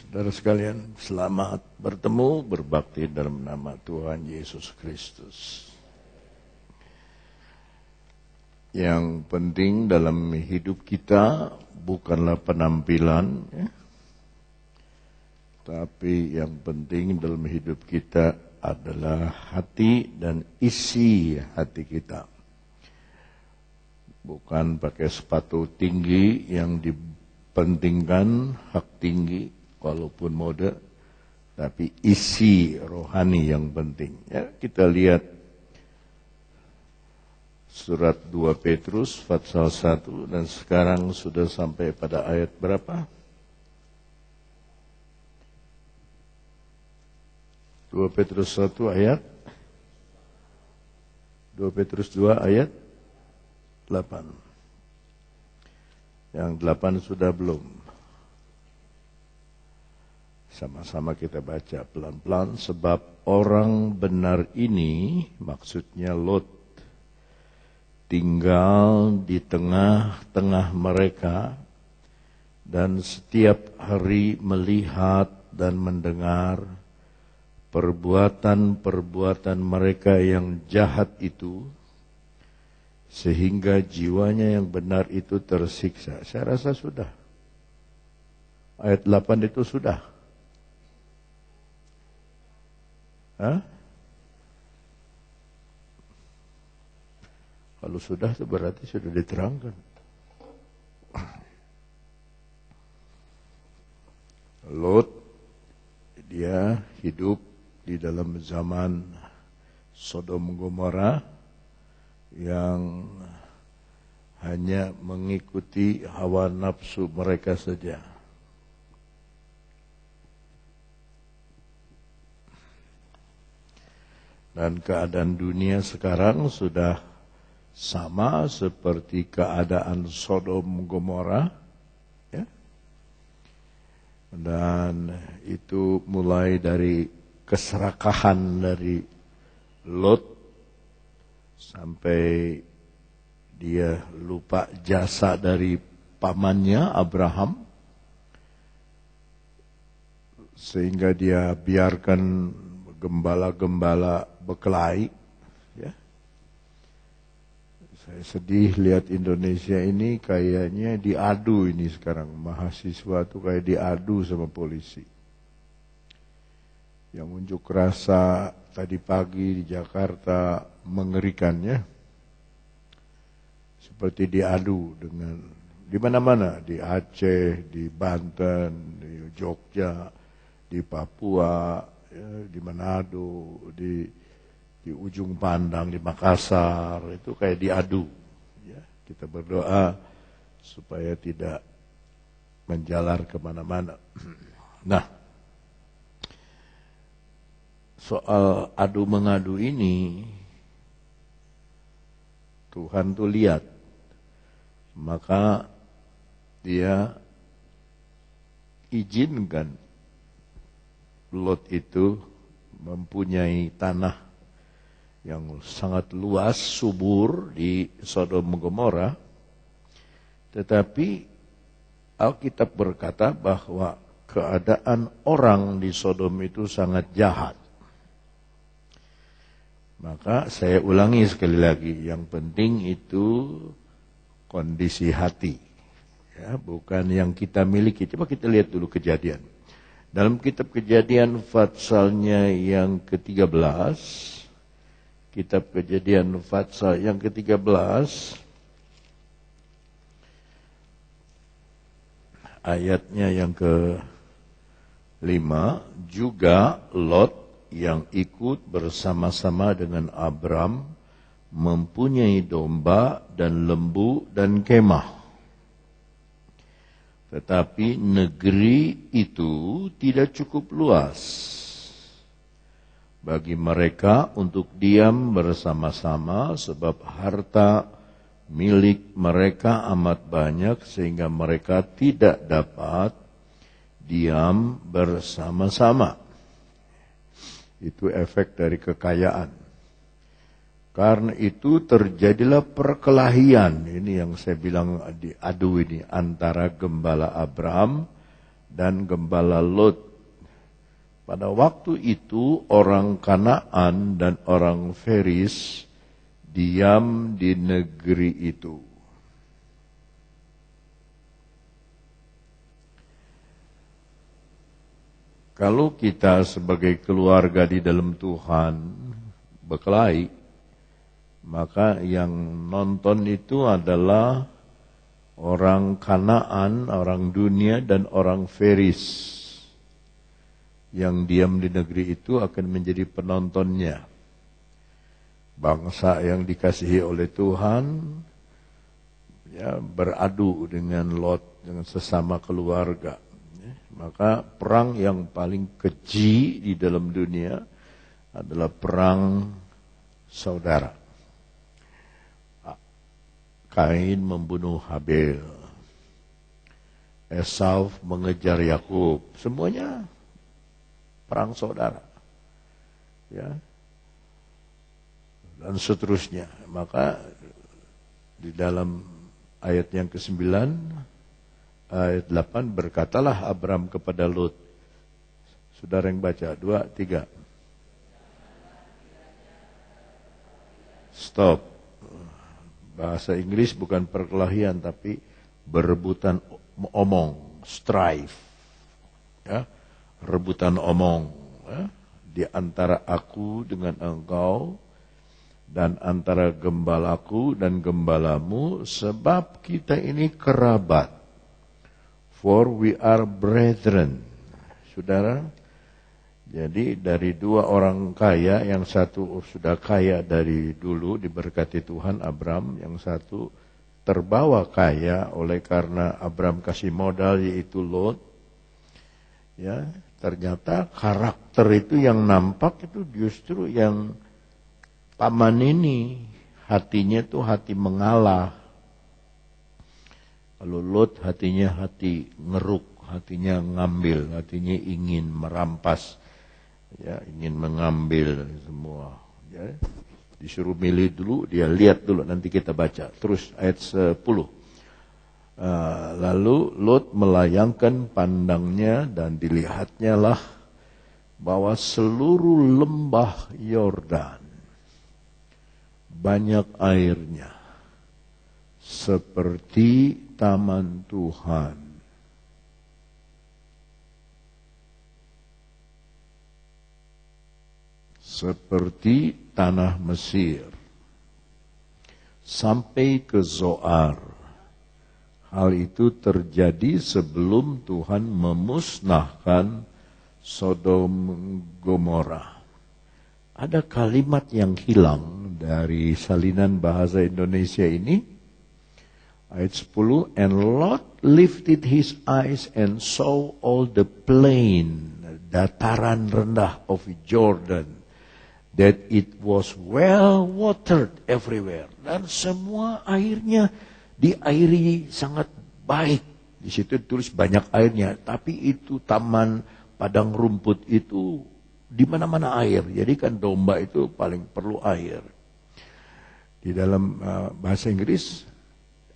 Saudara sekalian, selamat bertemu, berbakti dalam nama Tuhan Yesus Kristus. Yang penting dalam hidup kita bukanlah penampilan, tapi yang penting dalam hidup kita adalah hati dan isi hati kita. Bukan pakai sepatu tinggi yang dipentingkan, hak tinggi, walaupun mode, tapi isi rohani yang penting. Ya, kita lihat surat 2 Petrus pasal 1 dan sekarang sudah sampai pada ayat berapa? 2 Petrus 1 ayat 2 Petrus 2 ayat 8. Yang 8 sudah belum? Sama-sama kita baca pelan-pelan. Sebab orang benar ini, maksudnya Lot, tinggal di tengah-tengah mereka dan setiap hari melihat dan mendengar perbuatan-perbuatan mereka yang jahat itu, sehingga jiwanya yang benar itu tersiksa. Saya rasa sudah. Ayat 8 itu sudah. Hah? Kalau sudah itu berarti sudah diterangkan. Lot, dia hidup di dalam zaman Sodom Gomora yang hanya mengikuti hawa nafsu mereka saja. Dan keadaan dunia sekarang sudah sama seperti keadaan Sodom Gomora, ya. Dan itu mulai dari keserakahan dari Lot sampai dia lupa jasa dari pamannya Abraham, sehingga dia biarkan gembala-gembala berkelahi, ya. Saya sedih lihat Indonesia ini kayaknya diadu ini sekarang. Mahasiswa tuh kayak diadu sama polisi. Yang unjuk rasa tadi pagi di Jakarta mengerikan, ya. Seperti diadu dengan di mana-mana, di Aceh, di Banten, di Jogja, di Papua, ya, di Manado, di ujung pandang, di Makassar, itu kayak diadu. Ya, kita berdoa supaya tidak menjalar kemana-mana. Nah, soal adu-mengadu ini, Tuhan tuh lihat, maka dia izinkan Lot itu mempunyai tanah yang sangat luas, subur di Sodom Gomora. Tetapi Alkitab berkata bahwa keadaan orang di Sodom itu sangat jahat. Maka saya ulangi sekali lagi, yang penting itu kondisi hati, ya, bukan yang kita miliki. Coba kita lihat dulu kejadian. Dalam kitab Kejadian pasalnya yang ke-13, kitab Kejadian pasal yang ke-13 ayatnya yang ke-5, juga Lot yang ikut bersama-sama dengan Abram mempunyai domba dan lembu dan kemah. Tetapi negeri itu tidak cukup luas bagi mereka untuk diam bersama-sama, sebab harta milik mereka amat banyak sehingga mereka tidak dapat diam bersama-sama. Itu efek dari kekayaan. Karena itu terjadilah perkelahian. Ini yang saya bilang diadu ini antara gembala Abraham dan gembala Lot. Pada waktu itu orang Kanaan dan orang Feris diam di negeri itu. Kalau kita sebagai keluarga di dalam Tuhan berkelahi, maka yang nonton itu adalah orang Kanaan, orang dunia, dan orang Feris. Yang diam di negeri itu akan menjadi penontonnya. Bangsa yang dikasihi oleh Tuhan ya, beradu dengan Lot, dengan sesama keluarga. Maka perang yang paling keji di dalam dunia adalah perang saudara. Kain membunuh Habil, Esau mengejar Yakub, semuanya perang saudara. Ya. Dan seterusnya. Maka di dalam ayat yang ke-9, ayat 8, berkatalah Abram kepada Lot. Saudara yang baca, 2, 3. Stop. Bahasa Inggris bukan perkelahian, tapi berebutan omong, strife. Ya, rebutan omong. Ya, di antara aku dengan engkau, dan antara gembalaku dan gembalamu, sebab kita ini kerabat. For we are brethren. Saudara, jadi dari dua orang kaya, yang satu sudah kaya dari dulu diberkati Tuhan, Abram, yang satu terbawa kaya oleh karena Abram kasih modal, yaitu Lot. Ya, ternyata karakter itu yang nampak itu justru yang paman ini, hatinya tuh hati mengalah. Kalau Lot hatinya hati ngeruk, hatinya ngambil, hatinya ingin merampas, ya, ingin mengambil semua. Ya, disuruh milih dulu, dia lihat dulu, nanti kita baca. Terus ayat 10. Lalu Lot melayangkan pandangnya dan dilihatnya lah bahwa seluruh lembah Yordan banyak airnya, seperti taman Tuhan. Seperti tanah Mesir. Sampai ke Zoar. Hal itu terjadi sebelum Tuhan memusnahkan Sodom Gomora. Ada kalimat yang hilang dari salinan bahasa Indonesia ini. Ayat 10, and Lot lifted his eyes and saw all the plain, dataran rendah of Jordan, that it was well watered everywhere. Dan semua airnya diairi sangat baik. Di situ tulis banyak airnya, tapi itu taman padang rumput itu di mana-mana air. Jadi kan domba itu paling perlu air. Di dalam bahasa Inggris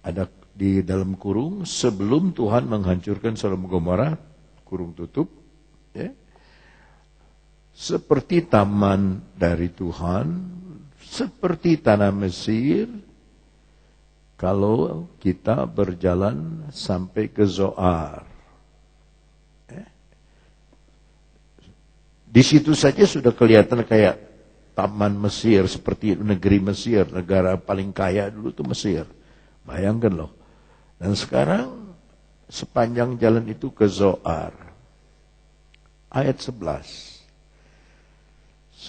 ada di dalam kurung, sebelum Tuhan menghancurkan Sodom Gomora, kurung tutup, ya, seperti taman dari Tuhan, seperti tanah Mesir, kalau kita berjalan sampai ke Zoar. Di situ saja sudah kelihatan kayak taman Mesir, seperti negeri Mesir, negara paling kaya dulu itu Mesir. Bayangkan loh. Dan sekarang sepanjang jalan itu ke Zoar. Ayat 11.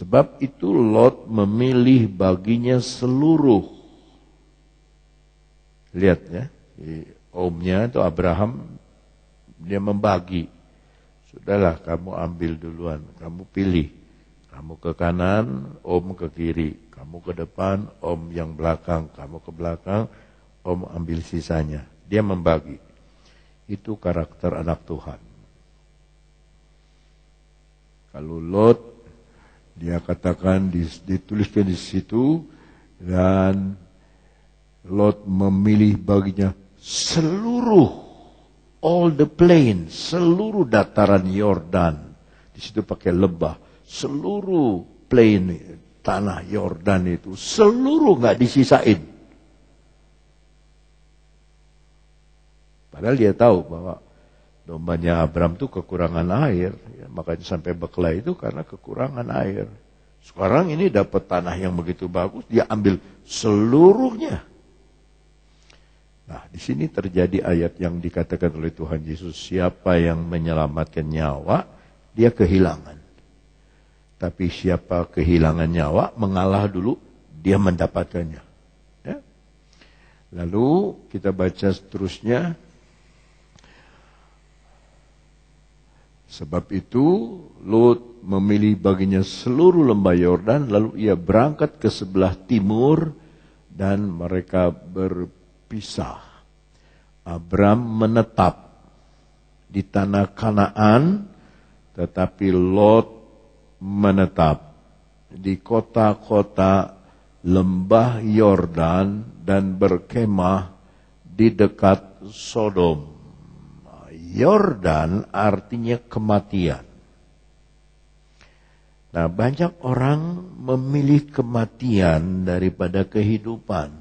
Sebab itu Lot memilih baginya seluruh. Lihat ya, omnya itu Abraham, dia membagi. Sudahlah, kamu ambil duluan, kamu pilih. Kamu ke kanan, om ke kiri. Kamu ke depan, om yang belakang. Kamu ke belakang, om ambil sisanya. Dia membagi. Itu karakter anak Tuhan. Kalau Lot, dia katakan dituliskan di situ, dan Lot memilih baginya seluruh all the plain, seluruh dataran Yordan. Di situ pakai lebah. Seluruh plain, tanah Yordan itu, seluruh nggak disisain. Padahal dia tahu bahwa dombanya Abram itu kekurangan air. Ya, makanya sampai berkelahi itu karena kekurangan air. Sekarang ini dapat tanah yang begitu bagus, dia ambil seluruhnya. Nah, di sini terjadi ayat yang dikatakan oleh Tuhan Yesus, siapa yang menyelamatkan nyawa, dia kehilangan. Tapi siapa kehilangan nyawa, mengalah dulu, dia mendapatkannya. Ya. Lalu kita baca seterusnya. Sebab itu Lot memilih baginya seluruh lembah Yordan, lalu ia berangkat ke sebelah timur dan mereka berpisah. Abram menetap di tanah Kanaan, tetapi Lot menetap di kota-kota lembah Yordan dan berkemah di dekat Sodom. Yordan artinya kematian. Nah, banyak orang memilih kematian daripada kehidupan.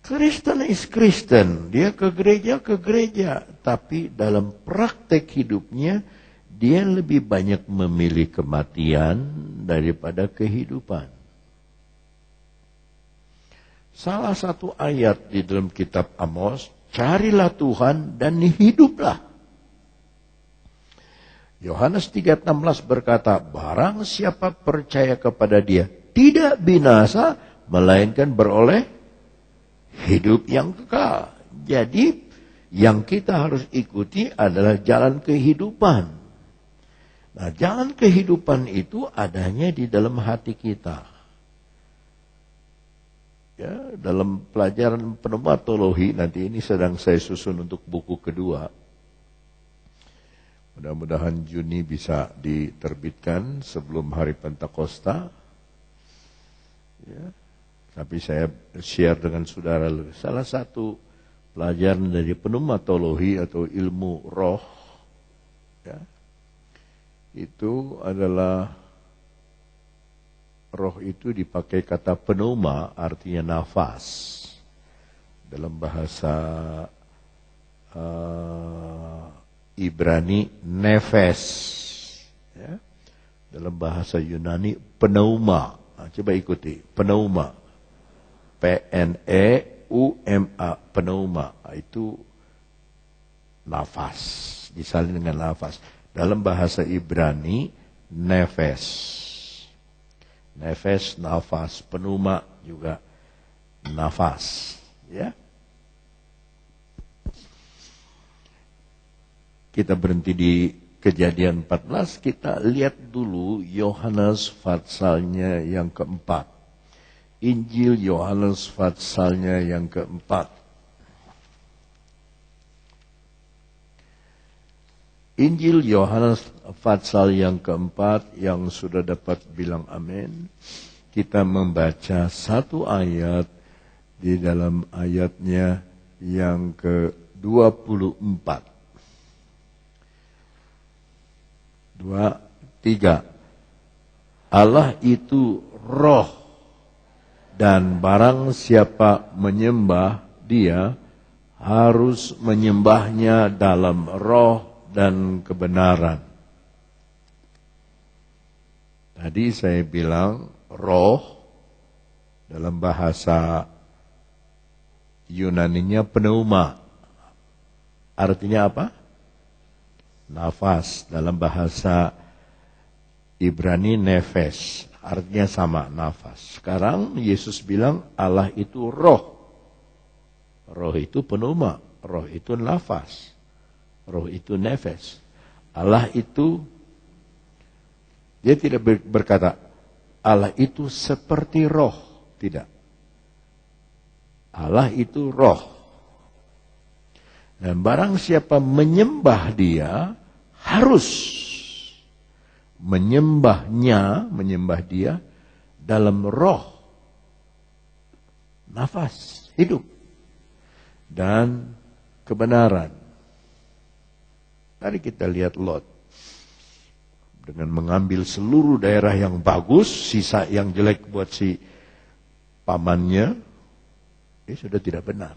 Kristen is Kristen, dia ke gereja, tapi dalam praktek hidupnya dia lebih banyak memilih kematian daripada kehidupan. Salah satu ayat di dalam kitab Amos, carilah Tuhan dan hiduplah. Yohanes 3:16 berkata, barang siapa percaya kepada dia, tidak binasa, melainkan beroleh hidup yang kekal. Jadi, yang kita harus ikuti adalah jalan kehidupan. Nah, jalan kehidupan itu adanya di dalam hati kita. Ya, dalam pelajaran pneumatologi, nanti ini sedang saya susun untuk buku kedua. Mudah-mudahan Juni bisa diterbitkan sebelum hari Pentakosta. Ya, tapi saya share dengan saudara, salah satu pelajaran dari pneumatologi atau ilmu roh, ya, itu adalah roh itu dipakai kata pneuma, artinya nafas. Dalam bahasa Ibrani, nefes. Ya. Dalam bahasa Yunani, pneuma. Nah, coba ikuti, pneuma. P-N-E-U-M-A, pneuma. Itu nafas, disalin dengan nafas. Dalam bahasa Ibrani, nefes. Nefes, nafas, pneuma juga nafas. Ya. Kita berhenti di Kejadian 14, kita lihat dulu Yohanes Fatsalnya yang keempat. Injil Yohanes Fatsalnya yang keempat. Injil Yohanes Fatsal yang keempat, yang sudah dapat bilang amin. Kita membaca satu ayat di dalam ayatnya yang ke-24. 2, 3. Allah itu roh, dan barang siapa menyembah dia harus menyembahnya dalam roh dan kebenaran. Tadi saya bilang roh dalam bahasa Yunaninya pneuma. Artinya apa? Nafas. Dalam bahasa Ibrani nefes. Artinya sama, nafas. Sekarang Yesus bilang Allah itu roh. Roh itu pneuma. Roh itu nafas. Roh itu nefes. Allah itu, dia tidak berkata Allah itu seperti roh. Tidak. Allah itu roh. Dan barang siapa menyembah dia, harus menyembah dia dalam roh, nafas, hidup, dan kebenaran. Mari kita lihat Lot. Dengan mengambil seluruh daerah yang bagus, sisa yang jelek buat si pamannya, dia sudah tidak benar.